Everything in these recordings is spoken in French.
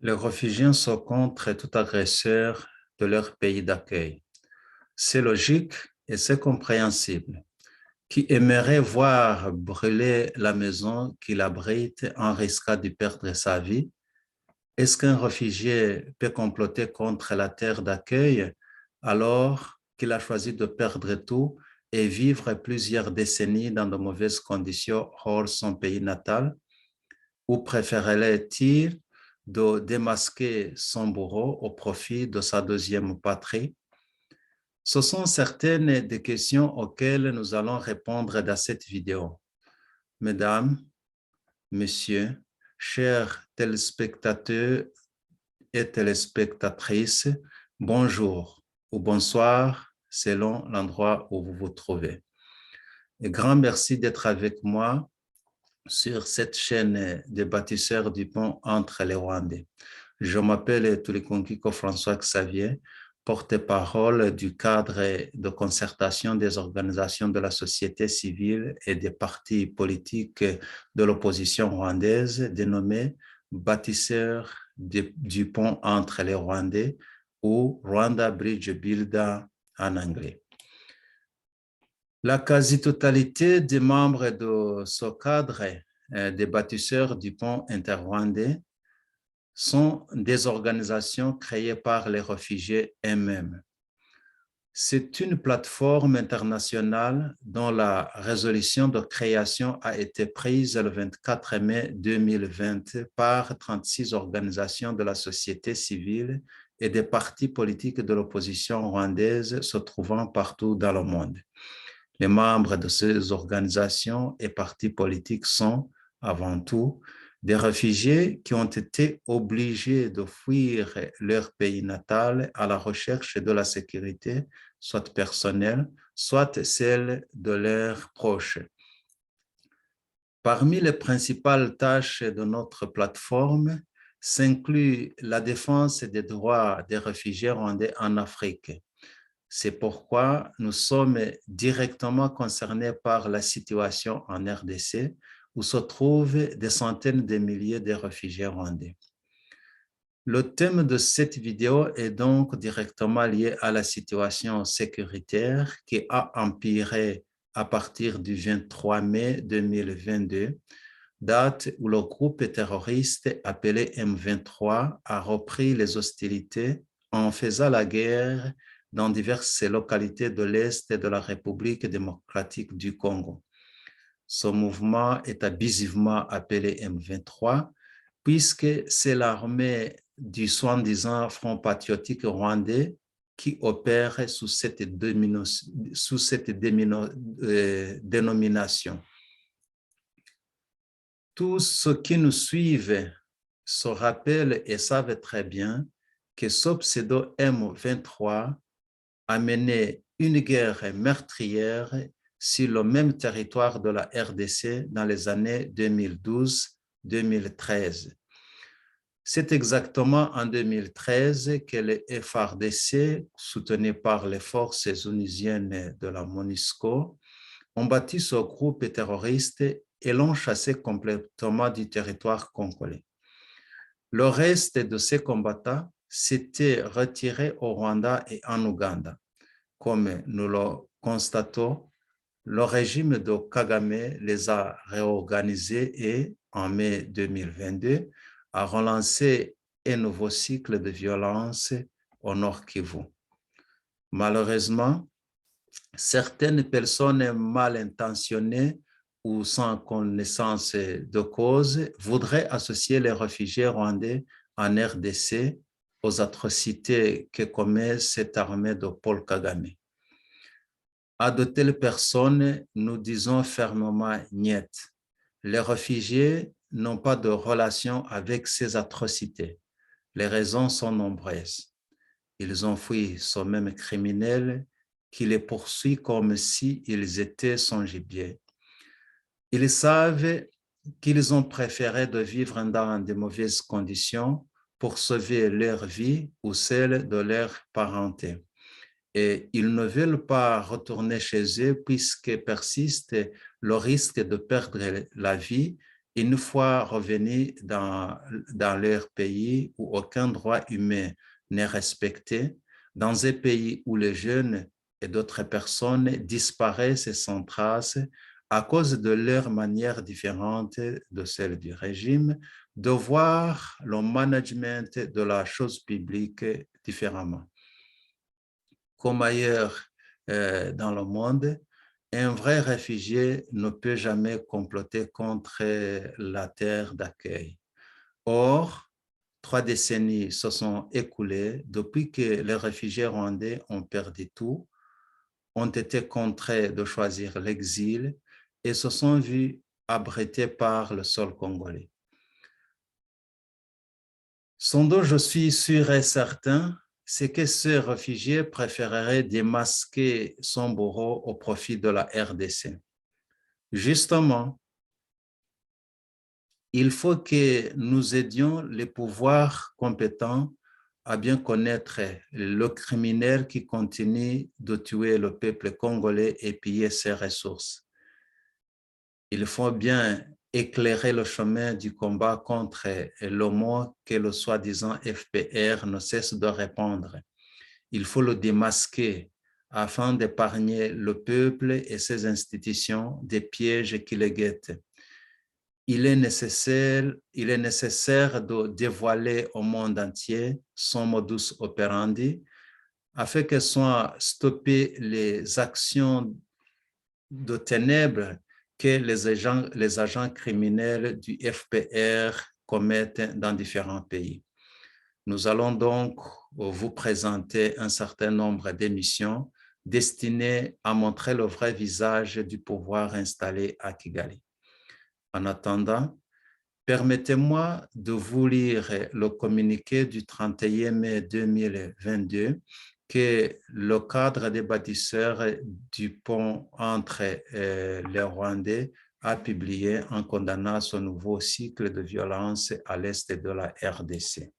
Les réfugiés sont contre tout agresseur de leur pays d'accueil. C'est logique et c'est compréhensible. Qui aimerait voir brûler la maison qu'il abrite en risquant de perdre sa vie? Est-ce qu'un réfugié peut comploter contre la terre d'accueil alors qu'il a choisi de perdre tout et vivre plusieurs décennies dans de mauvaises conditions hors son pays natal? Ou préférerait-il de démasquer son bourreau au profit de sa deuxième patrie? Ce sont certaines des questions auxquelles nous allons répondre dans cette vidéo. Mesdames, Messieurs, chers téléspectateurs et téléspectatrices, bonjour ou bonsoir selon l'endroit où vous vous trouvez. Et grand merci d'être avec moi sur cette chaîne des bâtisseurs du pont entre les Rwandais. Je m'appelle Tulikonquiko François Xavier, porte-parole du cadre de concertation des organisations de la société civile et des partis politiques de l'opposition rwandaise, dénommé Bâtisseurs du pont entre les Rwandais ou Rwanda Bridge Builder en anglais. La quasi-totalité des membres de ce cadre des bâtisseurs du pont interrwandais sont des organisations créées par les réfugiés eux-mêmes. C'est une plateforme internationale dont la résolution de création a été prise le 24 mai 2020 par 36 organisations de la société civile et des partis politiques de l'opposition rwandaise se trouvant partout dans le monde. Les membres de ces organisations et partis politiques sont, avant tout, des réfugiés qui ont été obligés de fuir leur pays natal à la recherche de la sécurité, soit personnelle, soit celle de leurs proches. Parmi les principales tâches de notre plateforme s'inclut la défense des droits des réfugiés rwandais en Afrique. C'est pourquoi nous sommes directement concernés par la situation en RDC, où se trouvent des centaines de milliers de réfugiés rwandais. Le thème de cette vidéo est donc directement lié à la situation sécuritaire qui a empiré à partir du 23 mai 2022, date où le groupe terroriste appelé M23 a repris les hostilités en faisant la guerre dans diverses localités de l'Est de la République démocratique du Congo. Ce mouvement est abusivement appelé M23 puisque c'est l'armée du soi-disant Front patriotique rwandais qui opère sous cette dénomination. Tous ceux qui nous suivent se rappellent et savent très bien que ce pseudo M23 a mené une guerre meurtrière sur le même territoire de la RDC dans les années 2012-2013. C'est exactement en 2013 que les FARDC, soutenus par les forces onusiennes de la MONUSCO, ont bâti ce groupe terroriste et l'ont chassé complètement du territoire congolais. Le reste de ces combattants s'était retiré au Rwanda et en Ouganda. Comme nous le constatons, le régime de Kagame les a réorganisés et, en mai 2022, a relancé un nouveau cycle de violence au Nord Kivu. Malheureusement, certaines personnes mal intentionnées ou sans connaissance de cause voudraient associer les réfugiés rwandais en RDC aux atrocités que commet cette armée de Paul Kagame. À de telles personnes, nous disons fermement niet. Les réfugiés n'ont pas de relation avec ces atrocités. Les raisons sont nombreuses. Ils ont fui ce même criminel qui les poursuit comme s'ils étaient son gibier. Ils savent qu'ils ont préféré de vivre dans de mauvaises conditions pour sauver leur vie ou celle de leur parenté. Et ils ne veulent pas retourner chez eux puisque persiste le risque de perdre la vie une fois revenus dans leur pays où aucun droit humain n'est respecté, dans un pays où les jeunes et d'autres personnes disparaissent sans trace à cause de leur manière différente de celle du régime, de voir le management de la chose publique différemment. Comme ailleurs dans le monde, un vrai réfugié ne peut jamais comploter contre la terre d'accueil. Or, 3 décennies se sont écoulées depuis que les réfugiés rwandais ont perdu tout, ont été contraints de choisir l'exil et se sont vus abrités par le sol congolais. Ce dont je suis sûr et certain, c'est que ce réfugié préférerait démasquer son bourreau au profit de la RDC. Justement, il faut que nous aidions les pouvoirs compétents à bien connaître le criminel qui continue de tuer le peuple congolais et piller ses ressources. Il faut bien éclairer le chemin du combat contre le mot que le soi-disant FPR ne cesse de répandre. Il faut le démasquer afin d'épargner le peuple et ses institutions des pièges qui les guettent. Il est nécessaire de dévoiler au monde entier son modus operandi afin que soient stoppées les actions de ténèbres que les agents criminels du FPR commettent dans différents pays. Nous allons donc vous présenter un certain nombre d'émissions destinées à montrer le vrai visage du pouvoir installé à Kigali. En attendant, permettez-moi de vous lire le communiqué du 31 mai 2022 que le cadre des bâtisseurs du pont entre les Rwandais a publié en condamnant ce nouveau cycle de violence à l'est de la RDC.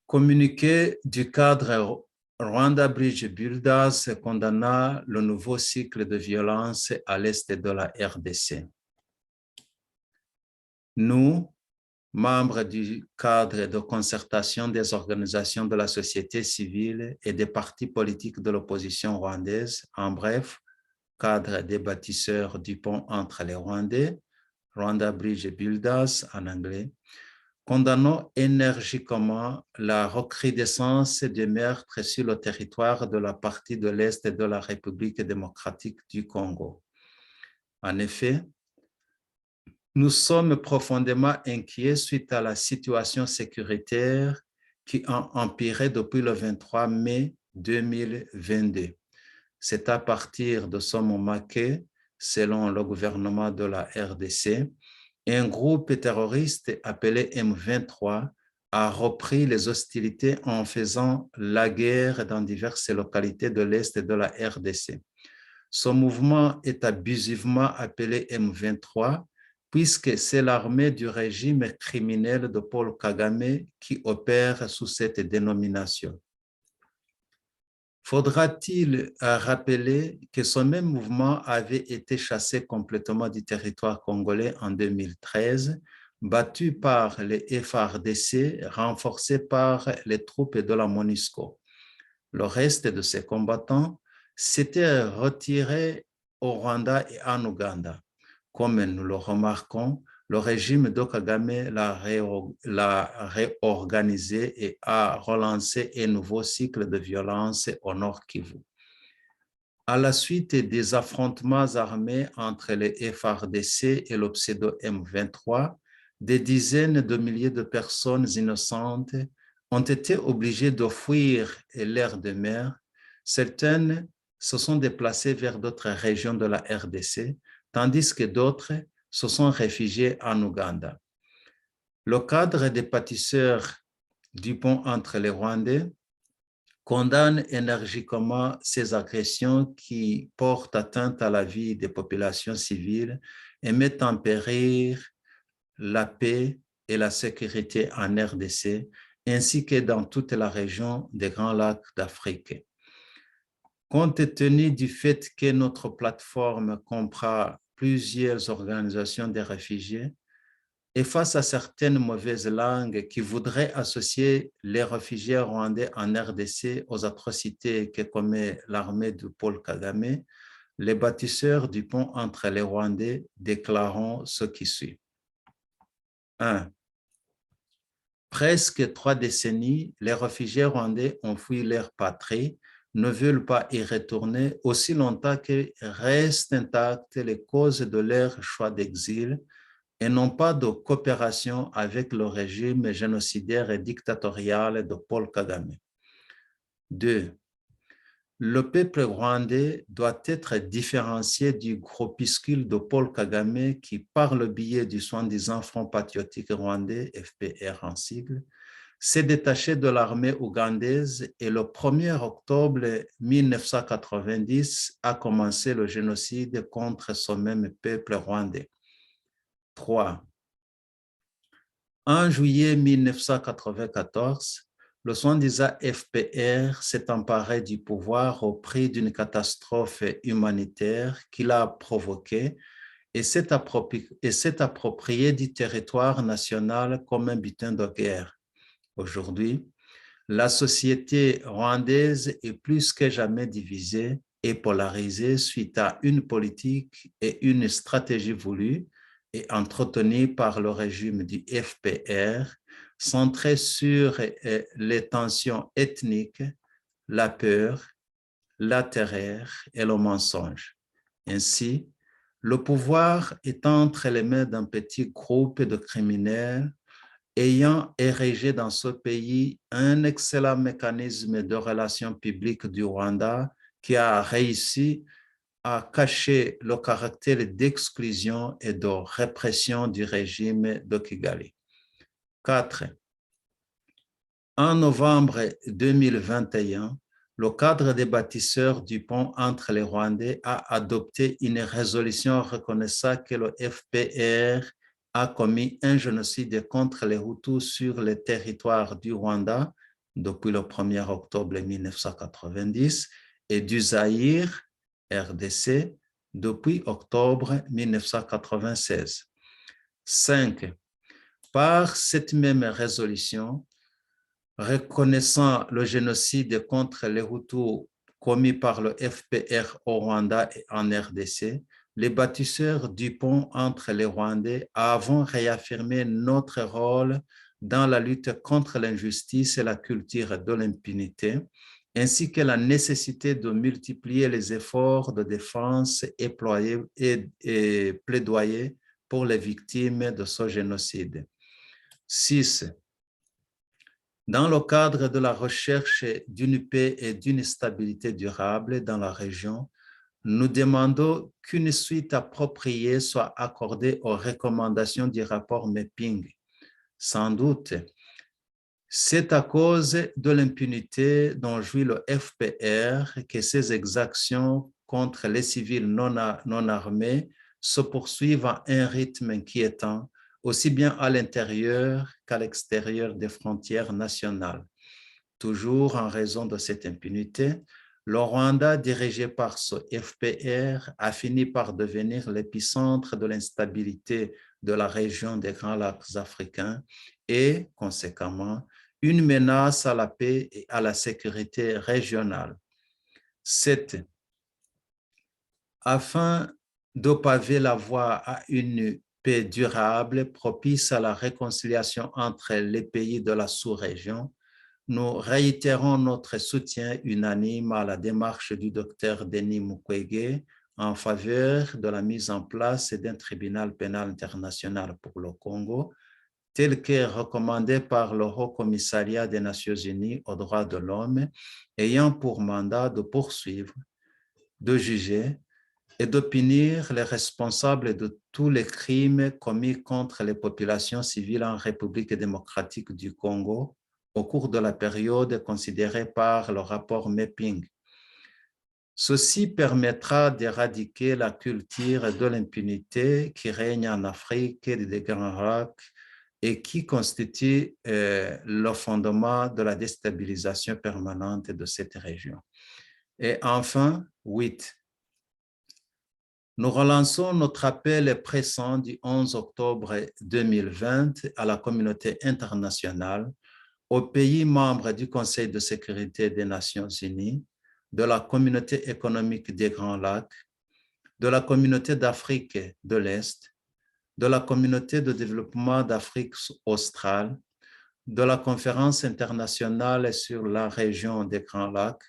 Communiqué du cadre Rwanda Bridge Builders condamna le nouveau cycle de violence à l'est de la RDC. Nous, membres du cadre de concertation des organisations de la société civile et des partis politiques de l'opposition rwandaise, en bref, cadre des bâtisseurs du pont entre les Rwandais, Rwanda Bridge Builders en anglais, condamnons énergiquement la recrudescence des meurtres sur le territoire de la partie de l'Est de la République démocratique du Congo. En effet, nous sommes profondément inquiets suite à la situation sécuritaire qui a empiré depuis le 23 mai 2022. C'est à partir de ce moment que, selon le gouvernement de la RDC, un groupe terroriste appelé M23 a repris les hostilités en faisant la guerre dans diverses localités de l'Est de la RDC. Ce mouvement est abusivement appelé M23 puisque c'est l'armée du régime criminel de Paul Kagame qui opère sous cette dénomination. Faudra-t-il rappeler que ce même mouvement avait été chassé complètement du territoire congolais en 2013, battu par les FARDC, renforcé par les troupes de la MONUSCO. Le reste de ces combattants s'étaient retirés au Rwanda et en Ouganda. Comme nous le remarquons, le régime de Kagame l'a réorganisé et a relancé un nouveau cycle de violence au Nord Kivu. À la suite des affrontements armés entre les FARDC et le pseudo-M23, des dizaines de milliers de personnes innocentes ont été obligées de fuir l'air de mer. Certaines se sont déplacées vers d'autres régions de la RDC, tandis que d'autres se sont réfugiés en Ouganda. Le cadre des bâtisseurs du pont entre les Rwandais condamne énergiquement ces agressions qui portent atteinte à la vie des populations civiles et mettent en péril la paix et la sécurité en RDC, ainsi que dans toute la région des Grands Lacs d'Afrique. Compte tenu du fait que notre plateforme comprend plusieurs organisations des réfugiés, et face à certaines mauvaises langues qui voudraient associer les réfugiés rwandais en RDC aux atrocités que commet l'armée de Paul Kagame, les bâtisseurs du pont entre les Rwandais déclarent ce qui suit. 1. Presque 3 décennies, les réfugiés rwandais ont fui leur patrie, ne veulent pas y retourner aussi longtemps que restent intactes les causes de leur choix d'exil et n'ont pas de coopération avec le régime génocidaire et dictatorial de Paul Kagame. 2. Le peuple rwandais doit être différencié du groupuscule de Paul Kagame qui, par le biais du soi-disant Front patriotique rwandais, FPR en sigle, s'est détaché de l'armée ougandaise et le 1er octobre 1990 a commencé le génocide contre ce même peuple rwandais. 3. En juillet 1994, le soi-disant FPR s'est emparé du pouvoir au prix d'une catastrophe humanitaire qu'il a provoquée et s'est approprié du territoire national comme un butin de guerre. Aujourd'hui, la société rwandaise est plus que jamais divisée et polarisée suite à une politique et une stratégie voulue et entretenue par le régime du FPR, centrée sur les tensions ethniques, la peur, la terreur et le mensonge. Ainsi, le pouvoir est entre les mains d'un petit groupe de criminels ayant érigé dans ce pays un excellent mécanisme de relations publiques du Rwanda qui a réussi à cacher le caractère d'exclusion et de répression du régime de Kigali. 4. En novembre 2021, le cadre des bâtisseurs du pont entre les Rwandais a adopté une résolution reconnaissant que le FPR a commis un génocide contre les Hutus sur le territoire du Rwanda depuis le 1er octobre 1990 et du Zaïre, RDC, depuis octobre 1996. 5. Par cette même résolution, reconnaissant le génocide contre les Hutus commis par le FPR au Rwanda et en RDC, les bâtisseurs du pont entre les Rwandais avons réaffirmé notre rôle dans la lutte contre l'injustice et la culture de l'impunité, ainsi que la nécessité de multiplier les efforts de défense et plaidoyer pour les victimes de ce génocide. 6. Dans le cadre de la recherche d'une paix et d'une stabilité durable dans la région, nous demandons qu'une suite appropriée soit accordée aux recommandations du rapport Meping. Sans doute, c'est à cause de l'impunité dont jouit le FPR que ces exactions contre les civils non armés se poursuivent à un rythme inquiétant, aussi bien à l'intérieur qu'à l'extérieur des frontières nationales. Toujours en raison de cette impunité, le Rwanda, dirigé par ce FPR, a fini par devenir l'épicentre de l'instabilité de la région des Grands Lacs africains et, conséquemment, une menace à la paix et à la sécurité régionale. 7. Afin de paver la voie à une paix durable propice à la réconciliation entre les pays de la sous-région, nous réitérons notre soutien unanime à la démarche du Dr Denis Mukwege en faveur de la mise en place d'un tribunal pénal international pour le Congo, tel que recommandé par le Haut Commissariat des Nations Unies aux droits de l'homme, ayant pour mandat de poursuivre, de juger et de punir les responsables de tous les crimes commis contre les populations civiles en République démocratique du Congo au cours de la période considérée par le rapport Meping. Ceci permettra d'éradiquer la culture de l'impunité qui règne en Afrique et des Grands Lacs et qui constitue le fondement de la déstabilisation permanente de cette région. Et enfin, 8. Nous relançons notre appel pressant du 11 octobre 2020 à la communauté internationale, aux pays membres du Conseil de sécurité des Nations Unies, de la communauté économique des Grands Lacs, de la communauté d'Afrique de l'Est, de la communauté de développement d'Afrique australe, de la conférence internationale sur la région des Grands Lacs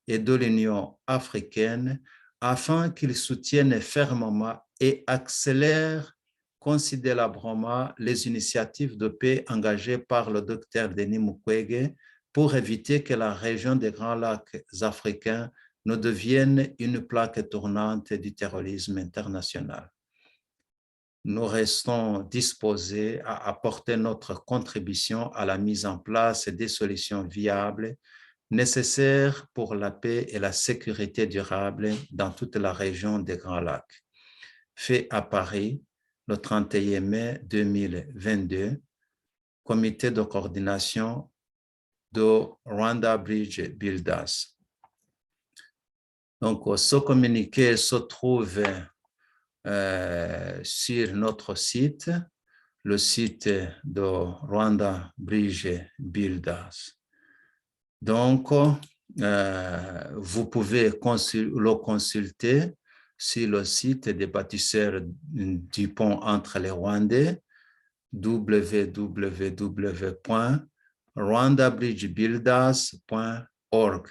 et de l'Union africaine afin qu'ils soutiennent fermement et accélèrent considérablement les initiatives de paix engagées par le docteur Denis Mukwege pour éviter que la région des Grands Lacs africains ne devienne une plaque tournante du terrorisme international. Nous restons disposés à apporter notre contribution à la mise en place des solutions viables nécessaires pour la paix et la sécurité durable dans toute la région des Grands Lacs. Fait à Paris le 31 mai 2022, comité de coordination de Rwanda Bridge Builders. Donc, ce communiqué se trouve sur notre site, le site de Rwanda Bridge Builders. Donc, vous pouvez le consulter sur le site des bâtisseurs du pont entre les Rwandais, www.rwandabridgebuilders.org.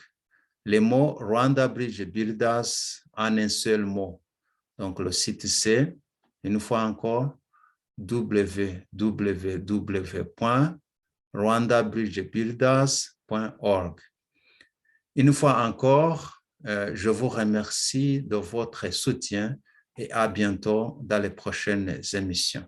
Les mots Rwanda Bridge Builders en un seul mot. Donc, le site c'est, une fois encore, www.rwandabridgebuilders.org. Une fois encore, je vous remercie de votre soutien et à bientôt dans les prochaines émissions.